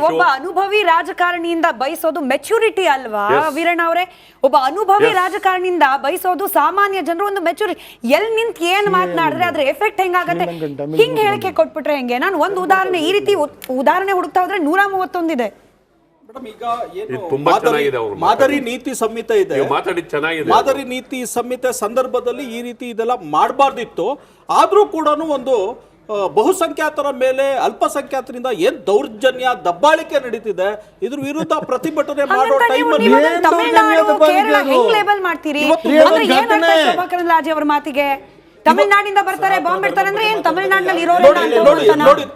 ಒಬ್ಬ ಅನುಭವಿ ರಾಜಕಾರಣಿಯಿಂದ ಬಯಸೋದು ಮೆಚುರಿಟಿ ಅಲ್ವಾ ವೀರಣ್ಣ ಅವರೇ? ಒಬ್ಬ ಅನುಭವಿ ರಾಜಕಾರಣಿಯಿಂದ ಬಯಸೋದು ಸಾಮಾನ್ಯ ಜನರು ಒಂದು ಮೆಚುರಿಟಿ. ಎಲ್ಲಿ ನಿಂತು ಏನ್ ಮಾತನಾಡಿದ್ರೆ ಅದ್ರ ಎಫೆಕ್ಟ್ ಹೆಂಗಾಗತ್ತೆ? ಹಿಂಗ್ ಹೇಳಿಕೆ ಕೊಟ್ಬಿಟ್ರೆ ಹೆಂಗೆ? ನಾನು ಒಂದು ಉದಾಹರಣೆ, ಈ ರೀತಿ ಉದಾಹರಣೆ ಹುಡುಕ್ತಾ ಹೋದ್ರೆ 131 ಇದೆ. ಮಾದರಿ ನೀತಿ ಸಂಹಿತೆ ಇದೆ. ಮಾದರಿ ನೀತಿ ಸಂಹಿತೆ ಸಂದರ್ಭದಲ್ಲಿ ಈ ರೀತಿ ಇದೆಲ್ಲ ಮಾಡಬಾರ್ದಿತ್ತು. ಆದ್ರೂ ಕೂಡ ಒಂದು ಬಹುಸಂಖ್ಯಾತರ ಮೇಲೆ ಅಲ್ಪಸಂಖ್ಯಾತರಿಂದ ಏನ್ ದೌರ್ಜನ್ಯ ದಬ್ಬಾಳಿಕೆ ನಡೀತಿದೆ, ಇದ್ರ ವಿರುದ್ಧ ಪ್ರತಿಭಟನೆ ಮಾಡೋ ಟೈಮಲ್ಲಿ ಅವರ ಮಾತಿಗೆ ತಮಿಳುನಾಡಿಂದ ಬರ್ತಾರೆ, ಬಾಂಬ್ ಇಡ್ತಾರೆ ಅಂದ್ರೆ ಏನ್ ತಮಿಳುನಾಡಿನಲ್ಲಿ ನೋಡಿ,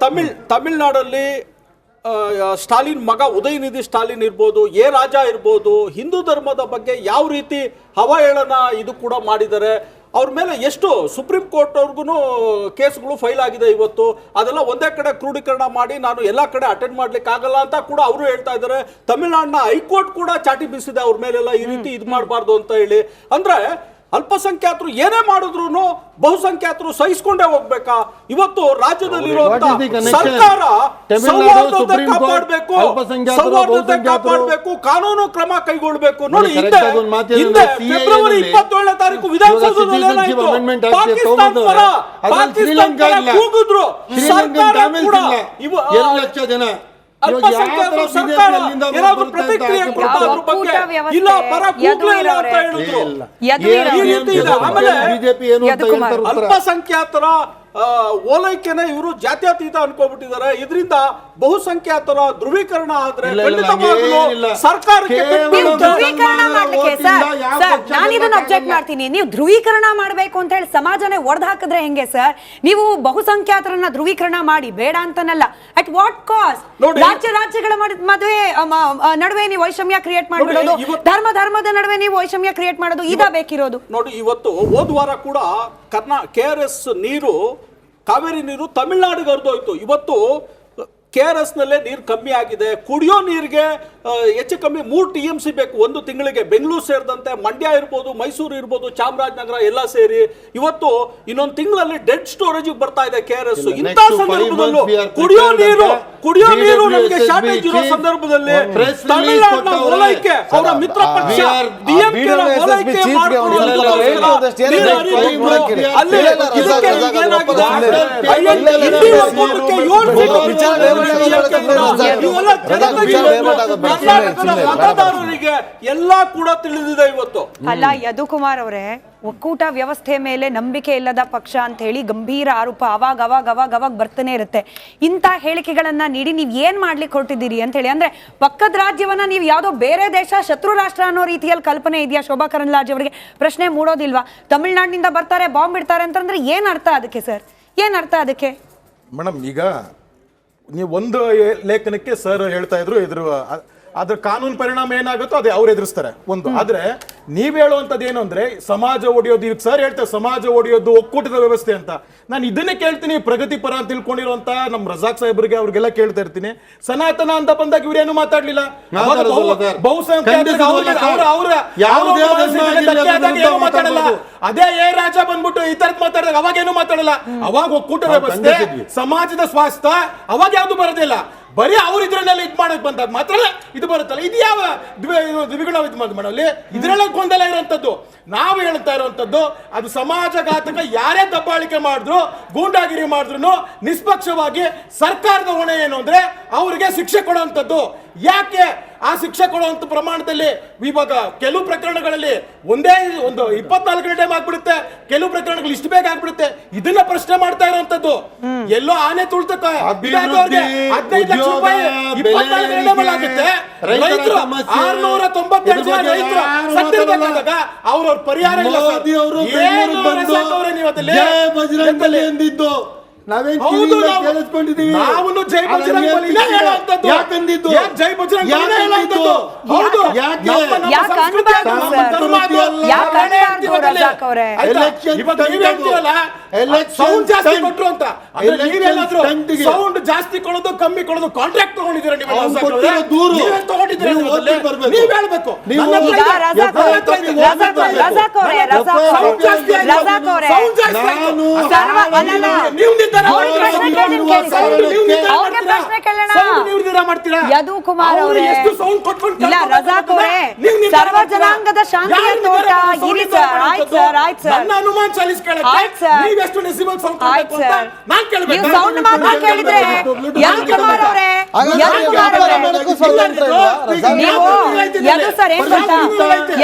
ತಮಿಳುನಾಡಲ್ಲಿ ಸ್ಟಾಲಿನ್ ಮಗ ಉದಯನಿಧಿ ಸ್ಟಾಲಿನ್ ಇರ್ಬೋದು, ಎ ರಾಜಾ ಇರ್ಬೋದು, ಹಿಂದೂ ಧರ್ಮದ ಬಗ್ಗೆ ಯಾವ ರೀತಿ ಹವಾಹೇಳನ ಇದು ಕೂಡ ಮಾಡಿದ್ದಾರೆ. ಅವ್ರ ಮೇಲೆ ಎಷ್ಟು ಸುಪ್ರೀಂ ಕೋರ್ಟ್ ಅವ್ರಿಗೂ ಕೇಸ್ಗಳು ಫೈಲ್ ಆಗಿದೆ ಇವತ್ತು. ಅದೆಲ್ಲ ಒಂದೇ ಕಡೆ ಕ್ರೋಢೀಕರಣ ಮಾಡಿ ನಾನು ಎಲ್ಲಾ ಕಡೆ ಅಟೆಂಡ್ ಮಾಡ್ಲಿಕ್ಕೆ ಆಗಲ್ಲ ಅಂತ ಕೂಡ ಅವರು ಹೇಳ್ತಾ ಇದ್ದಾರೆ. ತಮಿಳುನಾಡಿನ ಹೈಕೋರ್ಟ್ ಕೂಡ ಚಾಟಿ ಬೀಸಿದೆ ಅವ್ರ ಮೇಲೆಲ್ಲ ಈ ರೀತಿ ಇದು ಮಾಡಬಾರ್ದು ಅಂತ ಹೇಳಿ. ಅಂದ್ರೆ ಅಲ್ಪಸಂಖ್ಯಾತರು ಏನೇ ಮಾಡಿದ್ರು ಬಹುಸಂಖ್ಯಾತರು ಸಹಿಸಿಕೊಂಡೇ ಹೋಗ್ಬೇಕಾ? ಇವತ್ತು ರಾಜ್ಯದಲ್ಲಿರುವಂತ ಸರ್ಕಾರ ಸೌಹಾರ್ದತೆ ಕಾಪಾಡಬೇಕು, ಕಾನೂನು ಕ್ರಮ ಕೈಗೊಳ್ಳಬೇಕು. ನೋಡಿ, ಹಿಂದೆ ಫೆಬ್ರವರಿ 27ನೇ ತಾರೀಕು ವಿಧಾನಸೌಧದಲ್ಲಿ ಏನಾಯ್ತು? ಪಾಕಿಸ್ತಾನ ಪರ ಕೂಗಿದ್ರು. ಸರ್ಕಾರ ಕೂಡ ಅಲ್ಪಸಂಖ್ಯಾತರು ಸರ್ಕಾರ ಏನಾದ್ರು ಪ್ರತಿಕ್ರಿಯೆ ಕೊಡ್ತಾ ಅದ್ರ ಬಗ್ಗೆ ಇಲ್ಲ, ಪರ ಕೂಗ್ಲೇ ಇಲ್ಲ ಅಂತ ಹೇಳಿದ್ರು. ಈ ರೀತಿ ಇದೆ. ಆಮೇಲೆ ಅಲ್ಪಸಂಖ್ಯಾತರ ಓಲೈಕೆನೆ ಇವರು ಜಾತ್ಯತೀತ ಅನ್ಕೋಬಿಟ್ಟಿದ್ದಾರೆ. ಇದರಿಂದ ಬಹುಸಂಖ್ಯಾತರ ಧ್ರುವೀಕರಣ ಆದ್ರೆ ಸರ್ಕಾರಕ್ಕೆ ಅಬ್ಜೆಕ್ಟ್ ಮಾಡ್ತೀನಿ. ನೀವು ಧ್ರುವೀಕರಣ ಮಾಡಬೇಕು ಅಂತ ಹೇಳಿ ಸಮಾಜನೇ ಒಡೆದು ಹಾಕಿದ್ರೆ ಹೆಂಗೆ ಸರ್? ನೀವು ಬಹುಸಂಖ್ಯಾತರನ್ನ ಧ್ರುವೀಕರಣ ಮಾಡಿ ಬೇಡ ಅಂತನಲ್ಲ, ಅಟ್ ವಾಟ್ ಕಾಸ್ಟ್? ರಾಜ್ಯಗಳ ಮದುವೆ ನಡುವೆ ನೀವು ವೈಷಮ್ಯ ಕ್ರಿಯೇಟ್ ಮಾಡ್ಬಿಡೋದು, ಧರ್ಮದ ನಡುವೆ ನೀವು ವೈಷಮ್ಯ ಕ್ರಿಯೇಟ್ ಮಾಡೋದು, ಇದ ಬೇಕಿರೋದು. ನೋಡಿ, ಇವತ್ತು ಹೋದ ವಾರ ಕೂಡ KRS ನೀರು, ಕಾವೇರಿ ನೀರು ತಮಿಳುನಾಡಿಗೆ ಹರಿದೋಯ್ತು. ಇವತ್ತು KRS ನಲ್ಲೇ ನೀರು ಕಮ್ಮಿ ಆಗಿದೆ. ಕುಡಿಯೋ ನೀರಿಗೆ ಹೆಚ್ಚು ಕಮ್ಮಿ 3 TMC ಬೇಕು ಒಂದು ತಿಂಗಳಿಗೆ. ಬೆಂಗಳೂರು ಸೇರಿದಂತೆ ಮಂಡ್ಯ ಇರ್ಬೋದು, ಮೈಸೂರು ಇರ್ಬೋದು, ಚಾಮರಾಜನಗರ ಎಲ್ಲ ಸೇರಿ ಇವತ್ತು ಇನ್ನೊಂದು ತಿಂಗಳಲ್ಲಿ ಡೆಡ್ ಸ್ಟೋರೇಜ್ ಬರ್ತಾ ಇದೆ KRS. ಇಂಥ ಸಂದರ್ಭದಲ್ಲೂ ಕುಡಿಯೋ ನೀರು ನಮಗೆ ಶಾರ್ಟೇಜ್ ಇರೋ ಸಂದರ್ಭದಲ್ಲಿ ತಮಿಳುನಾಡಿನ ಓಲೈಕೆ, ಅವರ ಮಿತ್ರ ಪಕ್ಷ DMK ಓಲೈಕೆ ಮತದಾರರಿಗೆ ಎಲ್ಲ ಕೂಡ ತಿಳಿದಿದೆ ಇವತ್ತು. ಅಲ್ಲ, ಯದುಕುಮಾರ್ ಅವರೇ, ಒಕ್ಕೂಟ ವ್ಯವಸ್ಥೆ ಮೇಲೆ ನಂಬಿಕೆ ಇಲ್ಲದ ಪಕ್ಷ ಅಂತ ಹೇಳಿ ಗಂಭೀರ ಆರೋಪ ಅವಾಗ ಬರ್ತಾನೆ ಇರುತ್ತೆ. ಇಂಥ ಹೇಳಿಕೆಗಳನ್ನ ನೀಡಿ ನೀವ್ ಏನ್ ಮಾಡ್ಲಿಕ್ಕೆ ಹೊರಟಿದ್ದೀರಿ ಅಂತ ಹೇಳಿ, ಅಂದ್ರೆ ಪಕ್ಕದ ರಾಜ್ಯವನ್ನ ನೀವು ಯಾವ್ದೋ ಬೇರೆ ದೇಶ, ಶತ್ರು ರಾಷ್ಟ್ರ ಅನ್ನೋ ರೀತಿಯಲ್ಲಿ ಕಲ್ಪನೆ ಇದೆಯಾ ಶೋಭಾ ಕರಂದ್ಲಾಜೆ ಅವರಿಗೆ? ಪ್ರಶ್ನೆ ಮೂಡೋದಿಲ್ವಾ? ತಮಿಳುನಾಡಿನಿಂದ ಬರ್ತಾರೆ, ಬಾಂಬ್ ಇಡ್ತಾರೆ ಅಂತಂದ್ರೆ ಏನ್ ಅರ್ಥ ಅದಕ್ಕೆ ಸರ್? ಏನ್ ಅರ್ಥ ಅದಕ್ಕೆ ಮೇಡಮ್? ಈಗ ನೀವು ಒಂದು ಲೇಖನಕ್ಕೆ ಸರ್ ಹೇಳ್ತಾ ಇದ್ರು, ಅದ್ರ ಕಾನೂನು ಪರಿಣಾಮ ಏನಾಗುತ್ತೋ ಅದೇ ಅವ್ರು ಎದುರಿಸ್ತಾರೆ ಒಂದು. ಆದ್ರೆ ನೀವ್ ಹೇಳುವಂತದ್ದು ಏನು ಅಂದ್ರೆ ಸಮಾಜ ಒಡೆಯೋದು. ಈಗ ಸರ್ ಹೇಳ್ತಾರೆ ಸಮಾಜ ಒಡೆಯೋದು ಒಕ್ಕೂಟದ ವ್ಯವಸ್ಥೆ ಅಂತ. ನಾನು ಇದನ್ನೇ ಕೇಳ್ತೀನಿ, ಪ್ರಗತಿ ಪರ ಅಂತ ತಿಳ್ಕೊಂಡಿರುವಂತ ನಮ್ ರಜಾಕ್ ಸಾಹೇಬ್ರಿಗೆ ಅವ್ರಿಗೆಲ್ಲ ಕೇಳ್ತಾ ಇರ್ತೀನಿ. ಸನಾತನ ಅಂತ ಬಂದಾಗ ಇವ್ರೇನು ಮಾತಾಡ್ಲಿಲ್ಲ. ಮಾತಾಡಲ್ಲ. ಅದೇ ಎ ರಾಜ ಬಂದ್ಬಿಟ್ಟು ಈ ತರದ್ ಮಾತಾಡಿದಾಗ ಅವಾಗೇನು ಮಾತಾಡಲ್ಲ. ಅವಾಗ ಒಕ್ಕೂಟ ವ್ಯವಸ್ಥೆ, ಸಮಾಜದ ಸ್ವಾಸ್ಥ್ಯ ಅವಾಗ ಯಾವ್ದು ಬರೋದಿಲ್ಲ. ಬರೀ ಅವ್ರ ಇದ್ರನ್ನೆಲ್ಲ ಇದು ಮಾಡಕ್ ಬಂದಾಗ ಮಾತ್ರ ಇದು ಬರುತ್ತಲ್ಲ. ಇದು ಯಾವ ದ್ವಿಗುಣ ಇದು ಮಾಡಲಿ? ಇದ್ರೆಲ್ಲ ಗೊಂದಲ ಇರುವಂತದ್ದು. ನಾವು ಹೇಳ್ತಾ ಇರುವಂತದ್ದು ಅದು ಸಮಾಜಘಾತಕ ಯಾರೇ ದಬ್ಬಾಳಿಕೆ ಮಾಡಿದ್ರು, ಗೂಂಡಾಗಿರಿ ಮಾಡಿದ್ರು ನಿಷ್ಪಕ್ಷವಾಗಿ ಸರ್ಕಾರದ ಹೊಣೆ ಏನು ಅಂದ್ರೆ ಅವರಿಗೆ ಶಿಕ್ಷೆ ಕೊಡುವಂತದ್ದು. ಯಾಕೆ ಆ ಶಿಕ್ಷೆ ಕೊಡುವಂತ ಪ್ರಮಾಣದಲ್ಲಿ ಇವಾಗ ಕೆಲವು ಪ್ರಕರಣಗಳಲ್ಲಿ ಒಂದೇ ಒಂದು 24 ಗಂಟೆ ಆಗ್ಬಿಡುತ್ತೆ, ಕೆಲವು ಪ್ರಕರಣಗಳು ಇಷ್ಟು ಬೇಗ ಆಗ್ಬಿಡುತ್ತೆ. ಇದನ್ನ ಪ್ರಶ್ನೆ ಮಾಡ್ತಾ ಇರುವಂತದ್ದು. ಎಲ್ಲೋ ಆನೆ ತುಳಿತಕ್ಕ 15 ಲಕ್ಷ ರೂಪಾಯಿ 24 ಗಂಟೆ ಮೇಲೆ ಆಗುತ್ತೆ. ರೈತರು 692 ಜನ ರೈತರು ಸತ್ತಿರಬೇಕಾದಾಗ ಅವ್ರವ್ರ ಪರಿಹಾರ ಇಲ್ಲ. ನಾವು ಜೈ ಬಜರಂಗ್ ಯಾಕಂದಿದ್ದು? ಜೈ ಬಜರಂಗ್ ಸೌಂಡ್ ಜಾಸ್ತಿ ಕೊಟ್ರು ಅಂತ. ಸೌಂಡ್ ಜಾಸ್ತಿ ಕೊಡೋದು ಕಮ್ಮಿ ಕೊಡೋದು ಕಾಂಟ್ರಾಕ್ಟ್ ತಗೊಂಡಿದ್ದೀರಾ ನೀವು? ಮಾಡಿದ್ರೆ ನೀವು ಓದಿ ಬರ್ಬೇಕು. ನೀವ್ ಹೇಳ್ಬೇಕು. ನೀವು ನನ್ನ ಹತ್ರ ಈಗ ಇದೆ. ರಜಾಕ್ ನನ್ನ ಹತ್ರ ಇದೆ. ರಜಾಕ್ ಅವರೇ Sound ಜಾಸ್ತಿ ಆಯ್ತು. ರಜಾಕ್ ಅವರೇ Sound ಜಾಸ್ತಿ ಆಯ್ತು. ನಾನು ಸರ್ವ ಅಲ್ಲಲ್ಲ. ನೀವು ನಿರ್ಧಾರ ಅವ್ರಿಗೆ ಮಾಡ್ತೀರಾ? ಪ್ರಶ್ನೆ ಕೇಳಿ ಕೇಳಿ. Sound ನೀವು ನಿರ್ಧಾರ ಅವ್ರಿಗೆ ಮಾಡ್ತೀರಾ? ಪ್ರಶ್ನೆ ಕೇಳೋಣ. Sound ನೀವು ನಿರ್ಧಾರ ಮಾಡ್ತೀರಾ? ಯದು ಕುಮಾರ್ ಅವ್ರು ಅವರೇ ಎಷ್ಟು sound ಕೊಟ್ಕೊಂಡು ಇಲ್ಲ ಕರ್ಕೊಂಡು ರಜಾಕ್ ಅವರೇ ನೀವು ನಿರ್ಧಾರ ಸರ್ವ ಮಾಡ್ತೀರಾ? ಜನಾಂಗದ ಶಾಂತಿಯ ಯಾರು ತೋಟ ನಿರ್ಧಾರ ಮಾಡ್ತಾರೆ? ಇರಿ ನಿರ್ಧಾರ ಸರ್ ಆಯ್ತು ಮಾಡೋದು? ಸರ್ ಆಯ್ತು ಸರ್ ನನ್ನ ಅನುಮಾನ ಚಾಲಿಸ್ ಕೇಳಕ್ಕೆ ಆಯ್ತು ಸರ್. ನೀವು ಎಷ್ಟು ಡೆಸಿಬಲ್ ಸೌಂಡ್ ಆಯ್ತು ಕೊಡ್ಬೇಕು ಅಂತ ಸರ್. ನಾನು ಕೇಳಬೇಕು. ನೀವು ಸೌಂಡ್ ಮಾತ್ರ ಕೇಳಿದ್ರೆ ಯದು ಕುಮಾರ್ ಅವರೇ ಯದು ಕುಮಾರ್ ಅವರೇ ನೀವು ಯದು ಸರ್ ಏನ್ ಗೊತ್ತಾ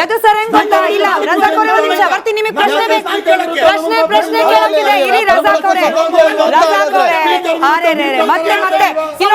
ಯದು ಸರ್ ಏನ್ ಗೊತ್ತಾ ಇಲ್ಲ ರಜಾಕ್ ಅವರೇ ಒಂದು ನಿಮಿಷ ಬರ್ತೀನಿ ನಿಮಗೆ ಪ್ರಶ್ನೆ ಕೇಳೋದಿದೆ ಇರಿ ರಜಾಕ್ ಅವರೇ ಮತ್ತೆ ಇಲ್ಲಿ